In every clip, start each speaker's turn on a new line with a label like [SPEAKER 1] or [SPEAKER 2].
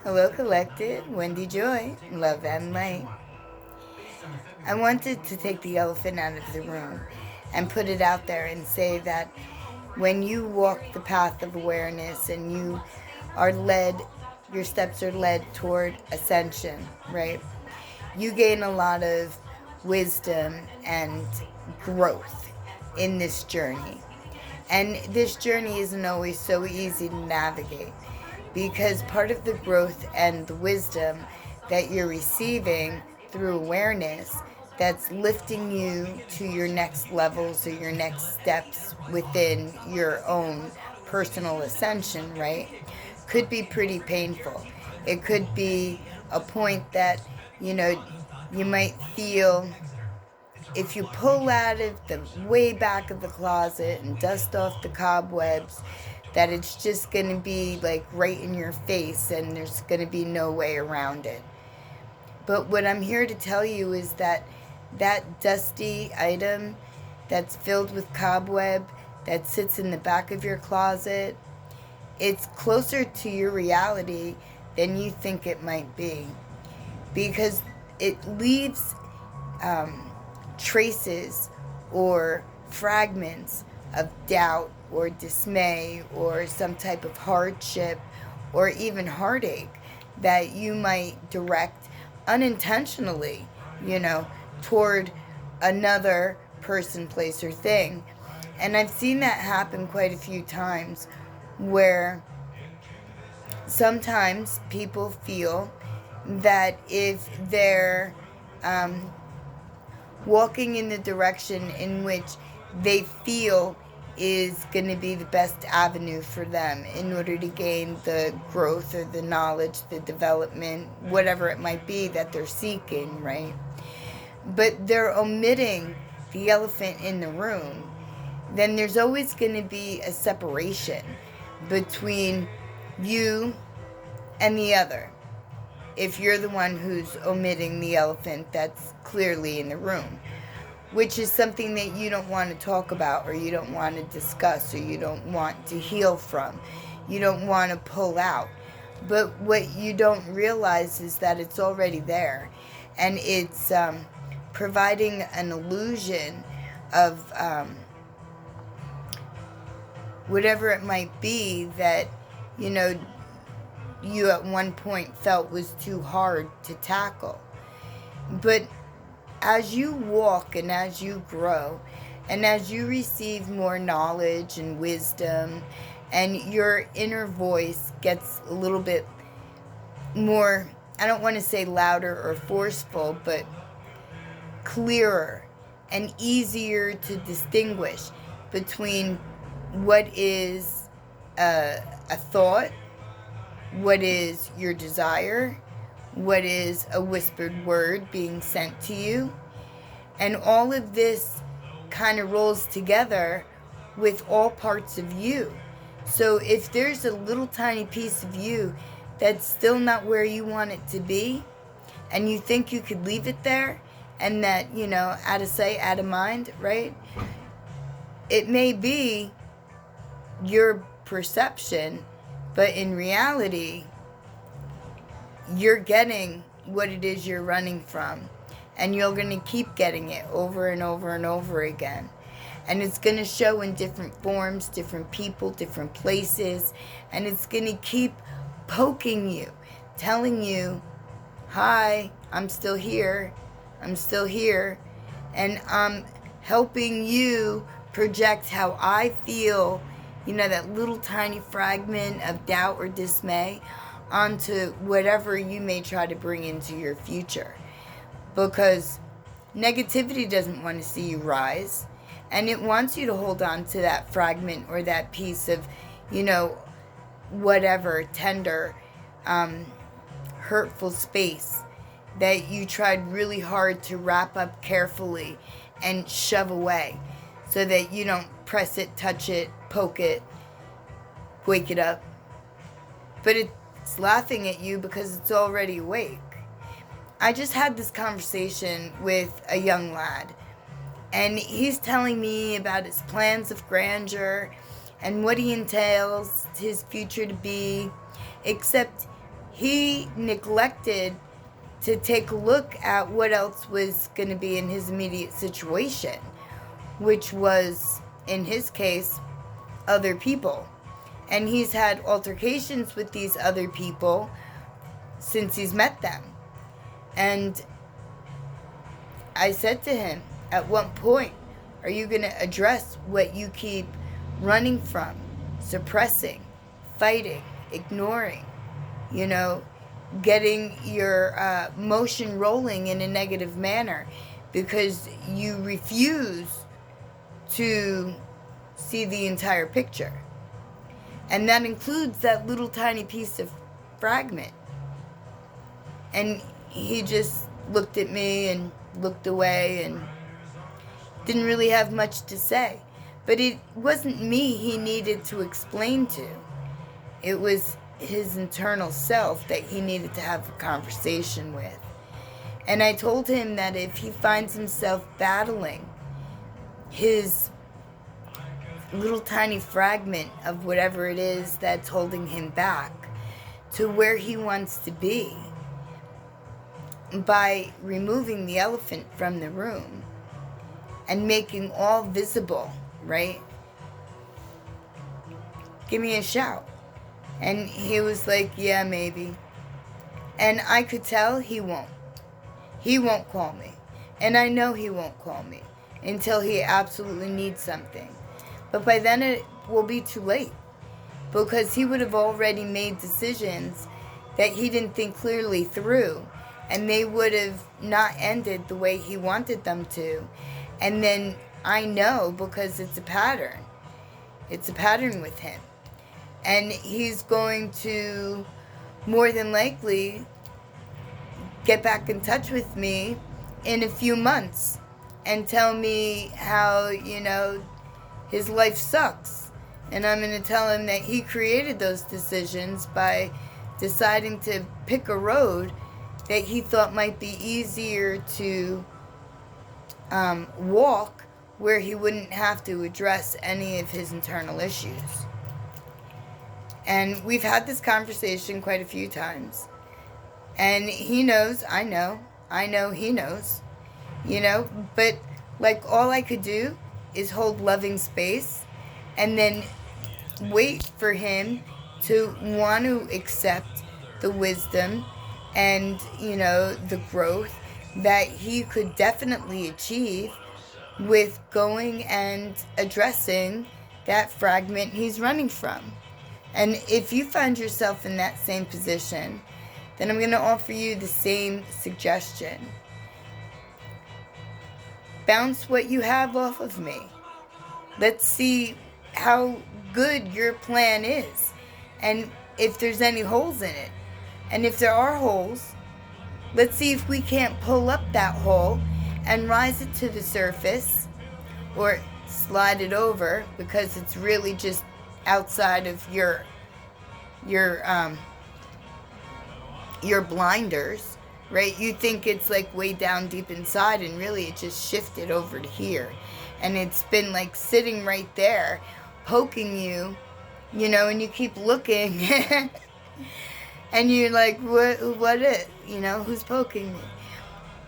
[SPEAKER 1] Hello, Collective. Wendy Joy, love and light. I wanted to take the elephant out of the room and put it out there and say that when you walk the path of awareness and you are led, your steps are led toward ascension, right? You gain a lot of wisdom and growth in this journey. And this journey isn't always so easy to navigate because part of the growth and the wisdom that you're receiving through awareness that's lifting you to your next levels or your next steps within your own personal ascension, right? Could be pretty painful. It could be a point that, you know, you might feel if you pull out of the way back of the closet and dust off the cobwebs, that it's just going to be like right in your face and there's going to be no way around it. But what I'm here to tell you is that that dusty item that's filled with cobweb that sits in the back of your closet, it's closer to your reality than you think it might be, because it leaves traces or fragments of doubt or dismay or some type of hardship or even heartache that you might direct unintentionally, toward another person, place, or thing. And I've seen that happen quite a few times where sometimes people feel that if they're walking in the direction in which they feel is going to be the best avenue for them in order to gain the growth or the knowledge, the development, whatever it might be that they're seeking, right? But they're omitting the elephant in the room, then there's always going to be a separation between you and the other. If you're the one who's omitting the elephant that's clearly in the room, which is something that you don't want to talk about or you don't want to discuss or you don't want to heal from, you don't want to pull out. But what you don't realize is that it's already there, and it's providing an illusion of whatever it might be that, you at one point felt was too hard to tackle. But as you walk and as you grow and as you receive more knowledge and wisdom and your inner voice gets a little bit more, I don't want to say louder or forceful, but clearer and easier to distinguish between what is a thought, what is your desire, what is a whispered word being sent to you. And all of this kind of rolls together with all parts of you. So if there's a little tiny piece of you that's still not where you want it to be, and you think you could leave it there, and that, out of sight, out of mind, right? It may be your perception, but in reality, you're getting what it is you're running from. And you're going to keep getting it over and over and over again. And it's going to show in different forms, different people, different places. And it's going to keep poking you, telling you, hi, I'm still here. I'm still here. And I'm helping you project how I feel, that little tiny fragment of doubt or dismay onto whatever you may try to bring into your future. Because negativity doesn't want to see you rise, and it wants you to hold on to that fragment or that piece of, whatever tender, hurtful space that you tried really hard to wrap up carefully and shove away so that you don't press it, touch it, poke it, wake it up. But it's laughing at you because it's already awake. I just had this conversation with a young lad, and he's telling me about his plans of grandeur and what he entails his future to be, except he neglected to take a look at what else was going to be in his immediate situation, which was, in his case, other people. And he's had altercations with these other people since he's met them. And I said to him, at what point are you going to address what you keep running from, suppressing, fighting, ignoring, getting your motion rolling in a negative manner because you refuse to see the entire picture? And that includes that little tiny piece of fragment. And he just looked at me and looked away and didn't really have much to say. But it wasn't me he needed to explain to. It was his internal self that he needed to have a conversation with. And I told him that if he finds himself battling his little tiny fragment of whatever it is that's holding him back to where he wants to be, by removing the elephant from the room and making all visible, right? Give me a shout. And he was like, yeah, maybe. And I could tell he won't. He won't call me. And I know he won't call me until he absolutely needs something. But by then it will be too late, because he would have already made decisions that he didn't think clearly through, and they would have not ended the way he wanted them to. And then I know, because it's a pattern. It's a pattern with him. And he's going to more than likely get back in touch with me in a few months and tell me how, his life sucks. And I'm going to tell him that he created those decisions by deciding to pick a road that he thought might be easier to walk, where he wouldn't have to address any of his internal issues. And we've had this conversation quite a few times. And he knows, I know he knows, but like all I could do is hold loving space and then wait for him to want to accept the wisdom and, the growth that he could definitely achieve with going and addressing that fragment he's running from. And if you find yourself in that same position, then I'm going to offer you the same suggestion. Bounce what you have off of me. Let's see how good your plan is, and if there's any holes in it. And if there are holes, let's see if we can't pull up that hole and rise it to the surface, or slide it over, because it's really just outside of your blinders, right? You think it's like way down deep inside, and really it just shifted over to here, and it's been like sitting right there poking you, and you keep looking and you're like, what is, who's poking me?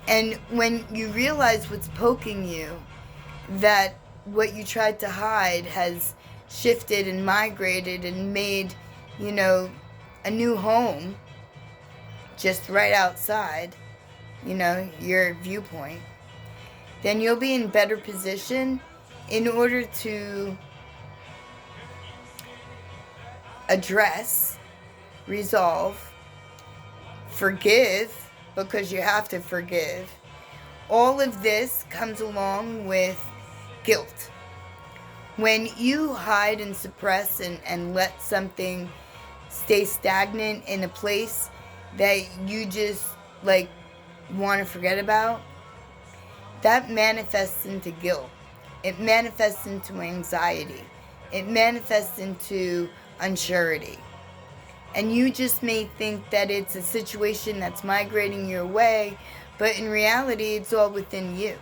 [SPEAKER 1] And when you realize what's poking you, that what you tried to hide has shifted and migrated and made, a new home just right outside, your viewpoint, then you'll be in better position in order to address, resolve, forgive, because you have to forgive. All of this comes along with guilt. When you hide and suppress and let something stay stagnant in a place that you just want to forget about, that manifests into guilt. It manifests into anxiety. It manifests into unsurety. And you just may think that it's a situation that's migrating your way, but in reality, it's all within you.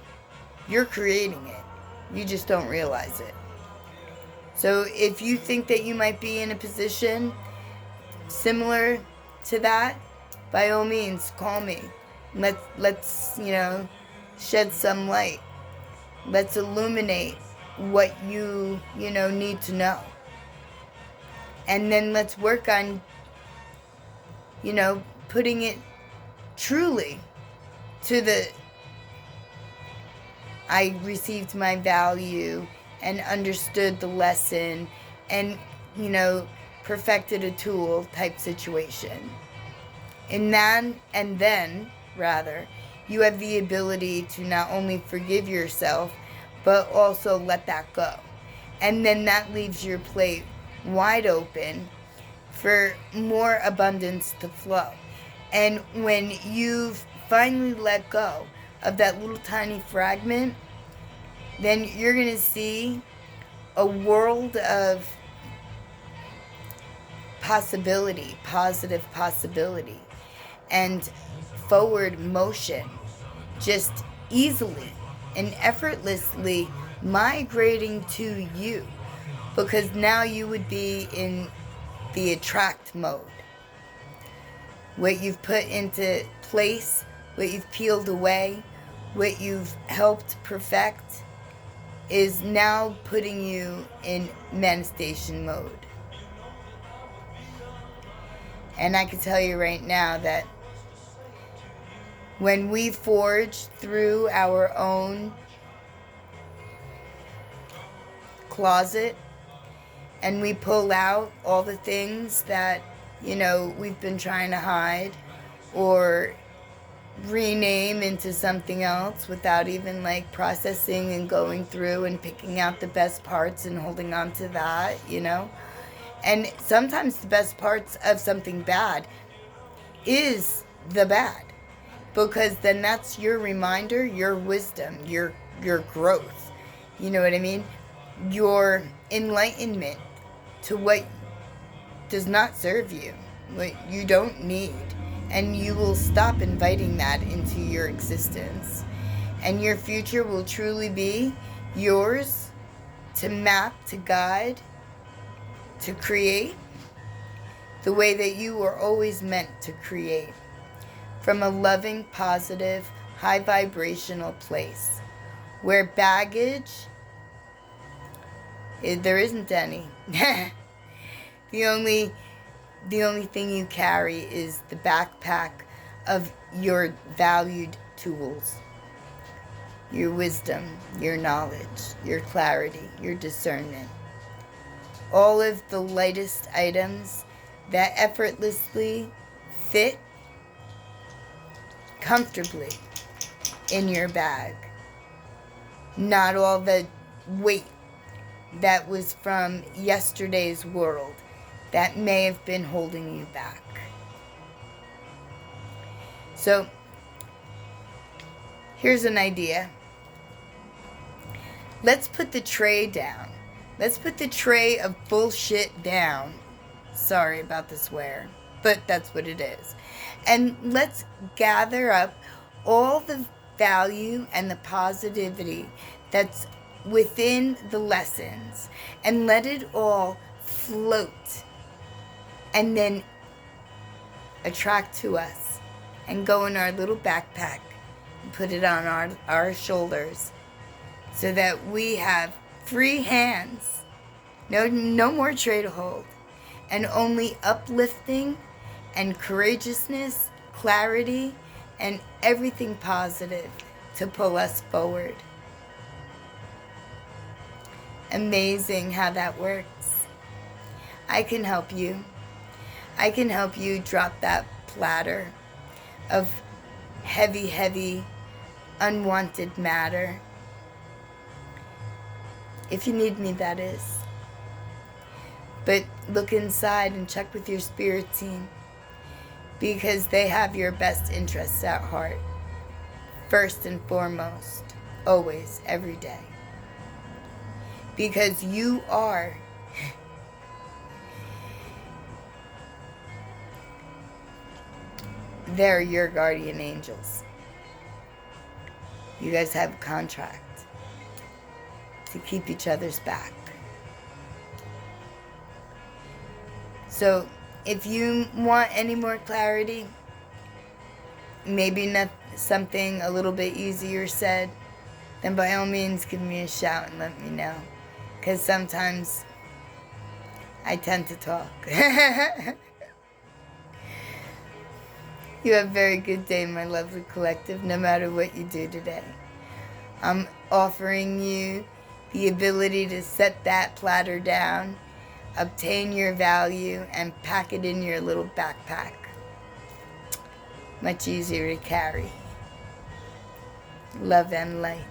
[SPEAKER 1] You're creating it. You just don't realize it. So if you think that you might be in a position similar to that, by all means, call me. Let's shed some light. Let's illuminate what you need to know. And then let's work on, putting it truly to the I received my value and understood the lesson and, perfected a tool type situation. And then, you have the ability to not only forgive yourself, but also let that go. And then that leaves your plate wide open for more abundance to flow. And when you've finally let go of that little tiny fragment, then you're going to see a world of possibility, positive possibility, and forward motion, just easily and effortlessly migrating to you, because now you would be in the attract mode. What you've put into place, what you've peeled away, what you've helped perfect is now putting you in manifestation mode. And I can tell you right now that when we forge through our own closet and we pull out all the things that, we've been trying to hide or rename into something else without even processing and going through and picking out the best parts and holding on to that, And sometimes the best parts of something bad is the bad, because then that's your reminder, your wisdom, your growth. You know what I mean? Your enlightenment to what does not serve you, what you don't need. And you will stop inviting that into your existence. And your future will truly be yours to map, to guide, to create the way that you were always meant to create, from a loving, positive, high vibrational place where baggage, there isn't any. The only thing you carry is the backpack of your valued tools, your wisdom, your knowledge, your clarity, your discernment. All of the lightest items that effortlessly fit comfortably in your bag. Not all the weight that was from yesterday's world that may have been holding you back. So, here's an idea. Let's put the tray down. Let's put the tray of bullshit down. Sorry about the swear, but that's what it is. And let's gather up all the value and the positivity that's within the lessons and let it all float and then attract to us and go in our little backpack and put it on our shoulders so that we have free hands, no more tray to hold, and only uplifting and courageousness, clarity, and everything positive to pull us forward. Amazing how that works. I can help you. I can help you drop that platter of heavy, unwanted matter. If you need me, that is. But look inside and check with your spirit team, because they have your best interests at heart. First and foremost, always, every day. Because you are they're your guardian angels. You guys have a contract to keep each other's back. So If you want any more clarity, maybe not something a little bit easier said, then by all means give me a shout and let me know. Because sometimes I tend to talk. You have a very good day, my lovely collective, no matter what you do today. I'm offering you the ability to set that platter down, obtain your value, and pack it in your little backpack. Much easier to carry. Love and light.